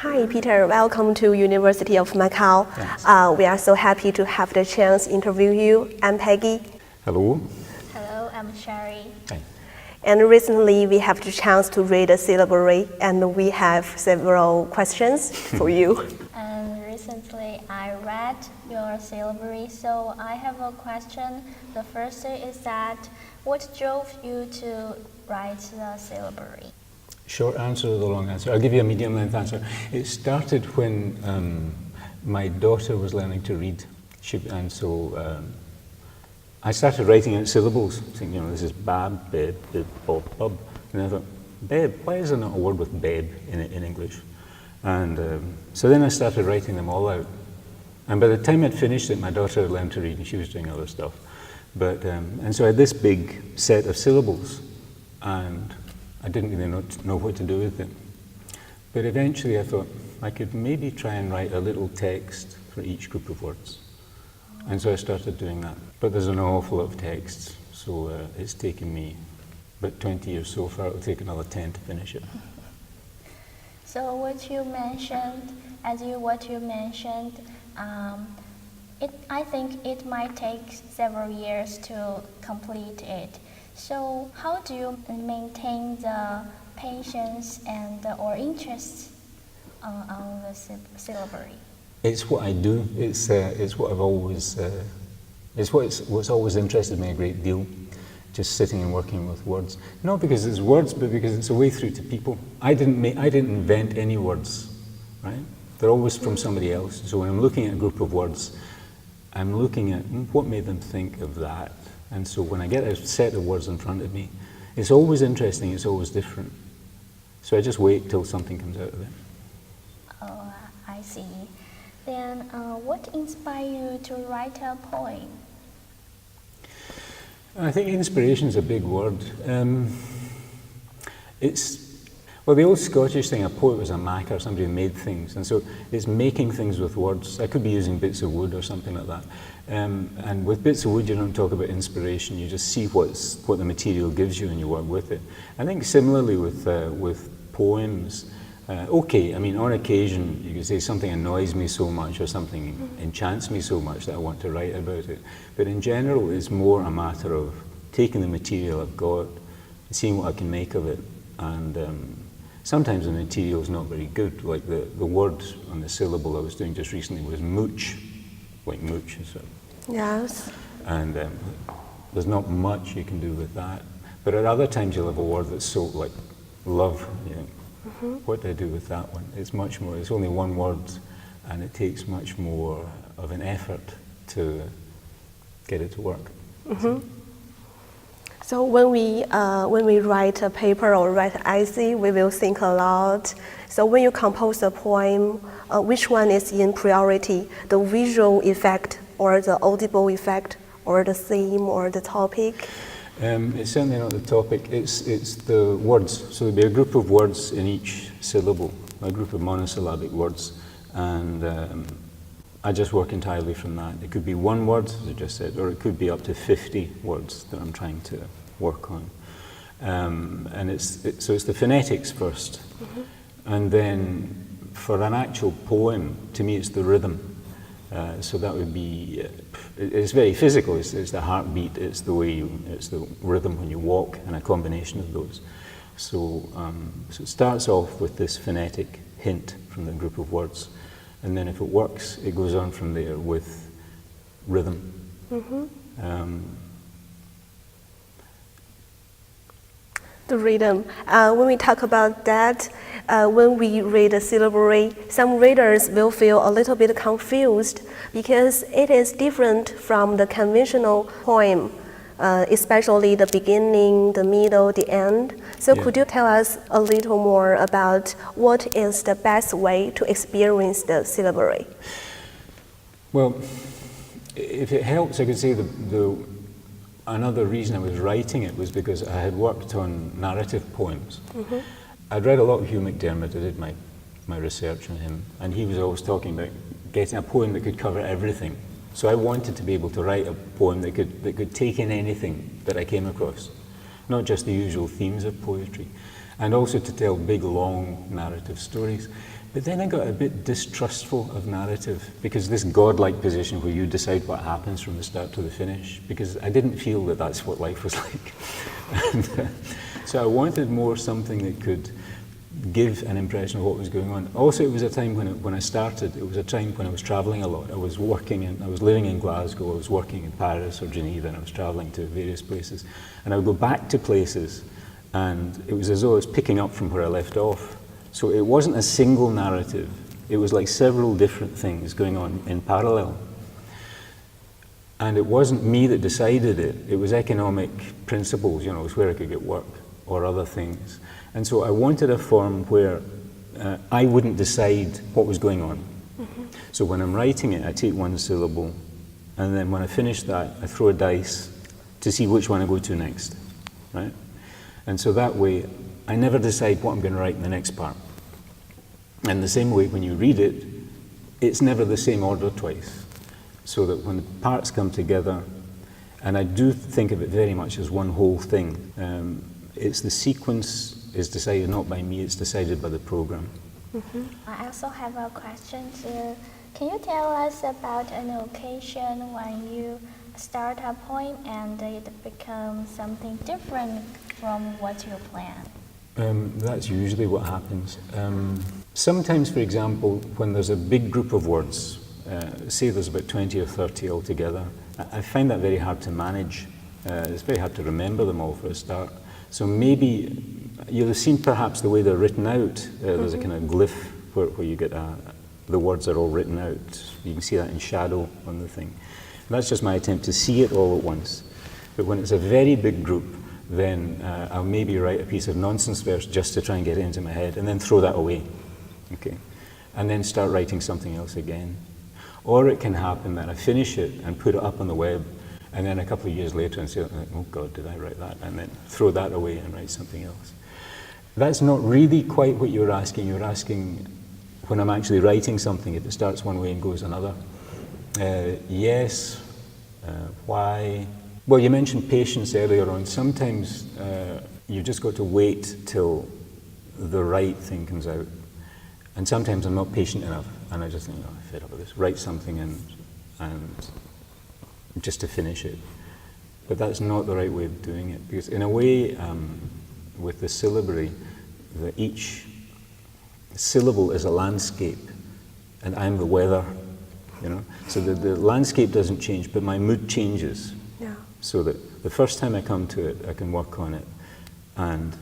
Hi, Peter. Welcome to University of Macau. We are so happy to have the chance to interview you. I'm Peggy. Hello. Hello, I'm Sherry. Hi. And recently we have the chance to read the syllabary, and we have several questions for you. And recently I read your syllabary, so I have a question. The first is that what drove you to write the syllabary? Short answer or the long answer? I'll give you a medium length answer. It started when my daughter was learning to read, and so I started writing out syllables, saying, this is bab, beb, bib, bob, bub. And I thought, beb, why is there not a word with beb in English? And so then I started writing them all out. And by the time I'd finished it, my daughter had learned to read and she was doing other stuff. But, and so I had this big set of syllables, and I didn't really know what to do with them. But eventually I thought I could maybe try and write a little text for each group of words. And so I started doing that. But there's an awful lot of texts, so it's taken me about 20 years so far. It'll take another 10 to finish it. So what you mentioned, I think it might take several years to complete it. So how do you maintain the patience and or interest on the syllabary? It's what I do. It's what I've always. It's what's always interested me a great deal. Just sitting and working with words, not because it's words, but because it's a way through to people. I didn't invent any words, right? They're always from somebody else. So when I'm looking at a group of words, I'm looking at what made them think of that. And so when I get a set of words in front of me, it's always interesting. It's always different. So I just wait till something comes out of it. Oh, I see. Then what inspired you to write a poem? I think inspiration is a big word. Well, the old Scottish thing, a poet was a maker, somebody who made things, and so it's making things with words. I could be using bits of wood or something like that. And with bits of wood, you don't talk about inspiration, you just see what the material gives you and you work with it. I think similarly with poems, on occasion you could say something annoys me so much or something enchants me so much that I want to write about it. But in general, it's more a matter of taking the material I've got, seeing what I can make of it, and sometimes the material is not very good. Like the word on the syllable I was doing just recently was mooch, like mooch. Yes. And there's not much you can do with that. But at other times you'll have a word that's so like love. What do I do with that one? It's much more. It's only one word, and it takes much more of an effort to get it to work. So when we write a paper or write an essay, we will think a lot. So when you compose a poem, which one is in priority? The visual effect, or the audible effect, or the theme, or the topic? It's certainly not the topic. It's the words. So there'll be a group of words in each syllable, a group of monosyllabic words, and I just work entirely from that. It could be one word, as I just said, or it could be up to 50 words that I'm trying to work on. And so it's the phonetics first, and then for an actual poem, to me, it's the rhythm. So that would be, it's very physical. It's the heartbeat. It's the rhythm when you walk, and a combination of those. So it starts off with this phonetic hint from the group of words. And then if it works, it goes on from there with rhythm. The rhythm. When we talk about that, when we read a syllabary, some readers will feel a little bit confused because it is different from the conventional poem, especially the beginning, the middle, the end. So could you tell us a little more about what is the best way to experience the syllabary? Well, if it helps, I could say another reason I was writing it was because I had worked on narrative poems. I'd read a lot of Hugh McDermott. I did my research on him, and he was always talking about getting a poem that could cover everything. So I wanted to be able to write a poem that could take in anything that I came across, not just the usual themes of poetry, and also to tell big, long narrative stories. But then I got a bit distrustful of narrative, because this godlike position where you decide what happens from the start to the finish, because I didn't feel that that's what life was like. And, so I wanted more something that could give an impression of what was going on. Also, it was a time when I started, it was a time when I was traveling a lot. I was living in Glasgow, I was working in Paris or Geneva, and I was traveling to various places. And I would go back to places, and it was as though I was picking up from where I left off. So it wasn't a single narrative, it was like several different things going on in parallel. And it wasn't me that decided it, it was economic principles, it was where I could get work or other things. And so I wanted a form where I wouldn't decide what was going on. Mm-hmm. So when I'm writing it, I take one syllable, and then when I finish that, I throw a dice to see which one I go to next, right? And so that way, I never decide what I'm going to write in the next part. And the same way, when you read it, it's never the same order twice. So that when the parts come together, and I do think of it very much as one whole thing, it's the sequence is decided not by me, it's decided by the program. Mm-hmm. I also have a question. Can you tell us about an occasion when you start a poem and it becomes something different from what you planned? That's usually what happens. Sometimes, for example, when there's a big group of words, say there's about 20 or 30 altogether, I find that very hard to manage. It's very hard to remember them all for a start. So maybe you'll have seen perhaps the way they're written out. There's a kind of glyph where you get the words are all written out. You can see that in shadow on the thing. And that's just my attempt to see it all at once. But when it's a very big group, then I'll maybe write a piece of nonsense verse just to try and get it into my head, and then throw that away, okay? And then start writing something else again. Or it can happen that I finish it and put it up on the web, and then a couple of years later and say, oh God, did I write that? And then throw that away and write something else. That's not really quite what you're asking. You're asking when I'm actually writing something, if it starts one way and goes another. Yes, why? Well, you mentioned patience earlier on. Sometimes you've just got to wait till the right thing comes out. And sometimes I'm not patient enough, and I just think, oh, I'm fed up with this. Write something and just to finish it. But that's not the right way of doing it, because in a way, with the syllabary, each syllable is a landscape, and I'm the weather, So the landscape doesn't change, but my mood changes. Yeah. So that the first time I come to it, I can work on it, and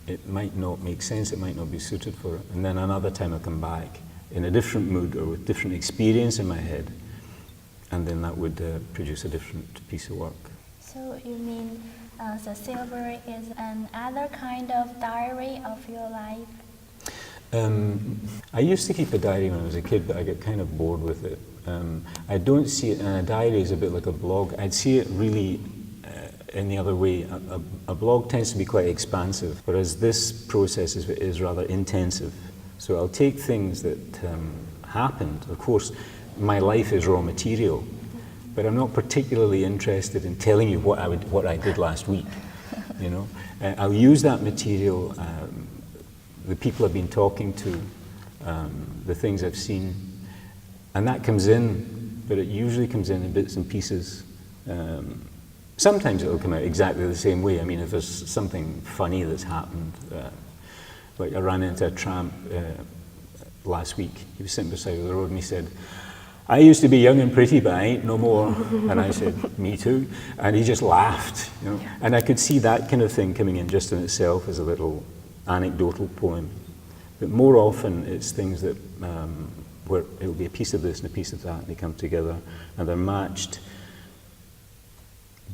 it might not make sense, it might not be suited for it. And then another time I come back in a different mood or with different experience in my head, and then that would produce a different piece of work. So you mean the syllabary is another kind of diary of your life? I used to keep a diary when I was a kid, but I got kind of bored with it. I don't see it, and a diary is a bit like a blog. I'd see it really in the other way. A blog tends to be quite expansive, whereas this process is rather intensive. So I'll take things that happened. Of course, my life is raw material, but I'm not particularly interested in telling you what I did last week. I'll use that material, the people I've been talking to, the things I've seen, and that comes in, but it usually comes in bits and pieces. Sometimes it'll come out exactly the same way. I mean, if there's something funny that's happened, like I ran into a tramp last week. He was sitting beside the road and he said, I used to be young and pretty, but I ain't no more. And I said, me too. And he just laughed, And I could see that kind of thing coming in just in itself as a little anecdotal poem. But more often it's things that, where it'll be a piece of this and a piece of that, and they come together, and they're matched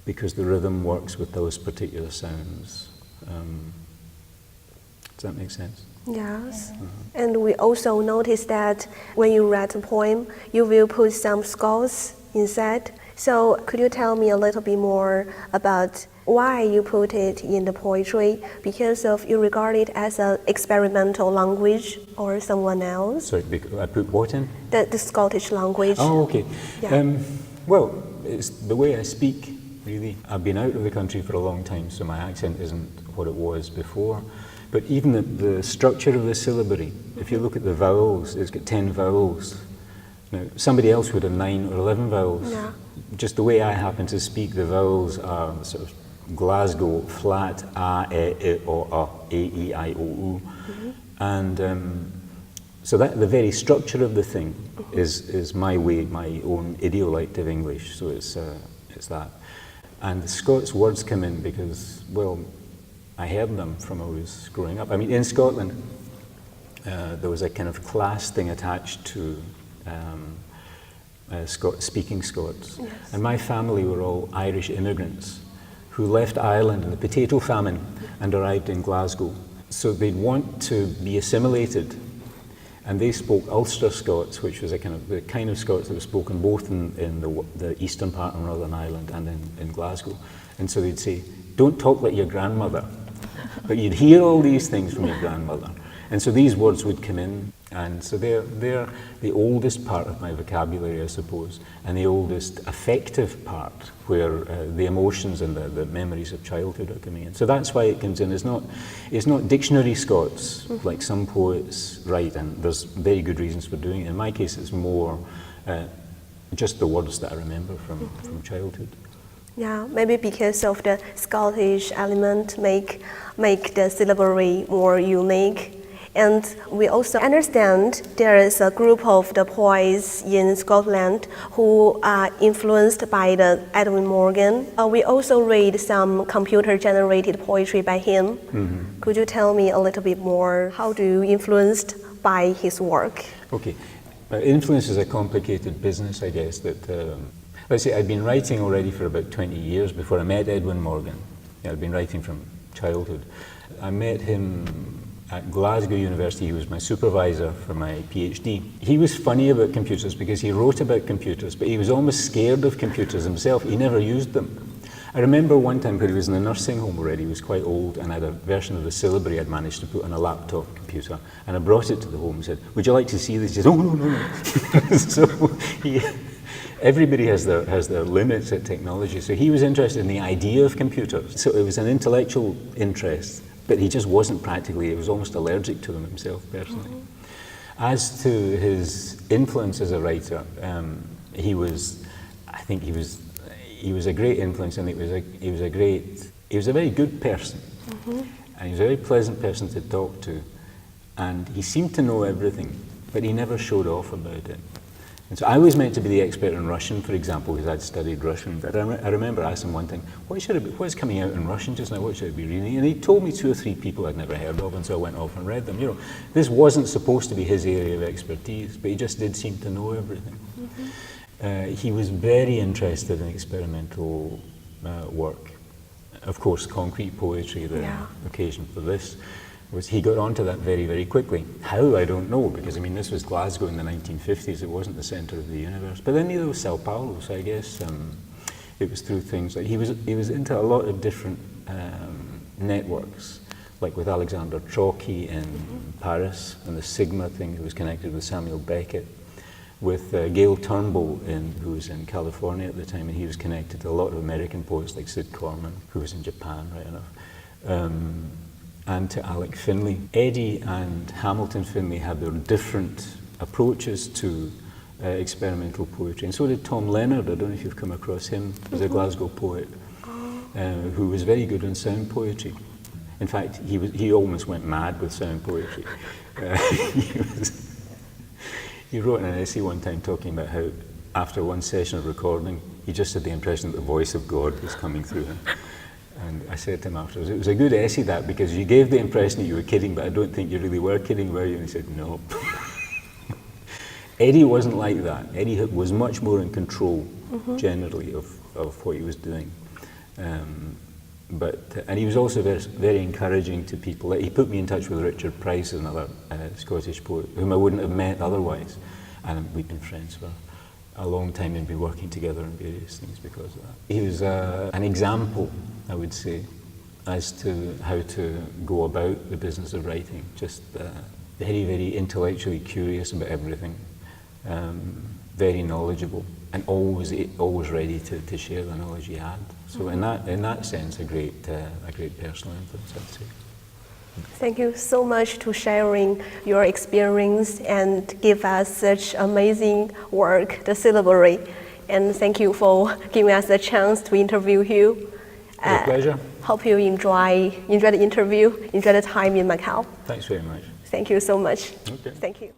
because the rhythm works with those particular sounds. Does that make sense? Yes. And we also noticed that when you write a poem, you will put some scores inside. So could you tell me a little bit more about why you put it in the poetry? Because of you regard it as an experimental language or someone else? Sorry, I put what in? The Scottish language. Oh, okay. Yeah. Well, it's the way I speak, really. I've been out of the country for a long time, so my accent isn't what it was before. But even the structure of the syllabary, if you look at the vowels, it's got 10 vowels. Now, somebody else would have 9 or 11 vowels. Yeah. Just the way I happen to speak, the vowels are sort of Glasgow, flat, a, e, o, a, e, I, o, u. And so that the very structure of the thing is my way, my own idiolect of English. So it's that. And the Scots words come in because, well, I heard them from I was growing up. I mean, in Scotland, there was a kind of class thing attached to speaking Scots. Yes. And my family were all Irish immigrants who left Ireland in the potato famine and arrived in Glasgow. So they'd want to be assimilated. And they spoke Ulster Scots, which was the kind of Scots that was spoken both in the eastern part of Northern Ireland and in Glasgow. And so they'd say, don't talk like your grandmother. But you'd hear all these things from your grandmother. And so these words would come in. And so they're the oldest part of my vocabulary, I suppose, and the oldest affective part where the emotions and the memories of childhood are coming in. So that's why it comes in. It's not dictionary Scots like some poets write, and there's very good reasons for doing it. In my case, it's more just the words that I remember from childhood. Yeah, maybe because of the Scottish element make the syllabary more unique. And we also understand there is a group of the poets in Scotland who are influenced by the Edwin Morgan. We also read some computer-generated poetry by him. Mm-hmm. Could you tell me a little bit more? How do you influenced by his work? Okay, influence is a complicated business, I guess. Let's say I'd been writing already for about 20 years before I met Edwin Morgan. I'd been writing from childhood. I met him at Glasgow University. He was my supervisor for my PhD. He was funny about computers because he wrote about computers, but he was almost scared of computers himself. He never used them. I remember one time when he was in a nursing home already, he was quite old, and I had a version of the syllabary I'd managed to put on a laptop computer, and I brought it to the home and said, would you like to see this? He said, oh, no. So everybody has their limits at technology. So he was interested in the idea of computers. So it was an intellectual interest, but he just wasn't practically, he was almost allergic to them himself personally. Mm-hmm. As to his influence as a writer, he was a great influence, and he was a very good person. Mm-hmm. And he was a very pleasant person to talk to, and he seemed to know everything, but he never showed off about it. And so I was meant to be the expert in Russian, for example, because I'd studied Russian. But I remember asking one thing, what's coming out in Russian just now? What should I be reading? And he told me 2 or 3 people I'd never heard of, and so I went off and read them. You know, this wasn't supposed to be his area of expertise, but he just did seem to know everything. Mm-hmm. He was very interested in experimental work. Of course, concrete poetry, the occasion for this, was he got onto that very, very quickly. How, I don't know, because I mean, this was Glasgow in the 1950s, it wasn't the centre of the universe. But then neither was Sao Paulo, so I guess it was through things like, he was into a lot of different networks, like with Alexander Trocchi in Paris, and the Sigma thing, who was connected with Samuel Beckett, with Gail Turnbull, who was in California at the time, and he was connected to a lot of American poets like Sid Corman, who was in Japan, right enough. And to Alec Finlay. Eddie and Hamilton Finlay had their different approaches to experimental poetry, and so did Tom Leonard. I don't know if you've come across him. He's a Glasgow poet who was very good in sound poetry. In fact, he almost went mad with sound poetry. He wrote an essay one time talking about how after one session of recording, he just had the impression that the voice of God was coming through him. And I said to him afterwards, it was a good essay that, because you gave the impression that you were kidding, but I don't think you really were kidding, were you? And he said, no. Eddie wasn't like that. Eddie was much more in control, generally, of what he was doing. And he was also very, very encouraging to people. He put me in touch with Richard Price, another Scottish poet, whom I wouldn't have met otherwise. And we've been friends for a long time and been working together on various things because of that. He was an example, I would say, as to how to go about the business of writing. Just very, very intellectually curious about everything, very knowledgeable, and always ready to share the knowledge he had. So in that sense, a great personal influence, I'd say. Thank you so much to sharing your experience and give us such amazing work, the syllabary. And thank you for giving us the chance to interview you. A pleasure. Hope you enjoy the interview, enjoy the time in Macau. Thanks very much. Thank you so much. Okay. Thank you.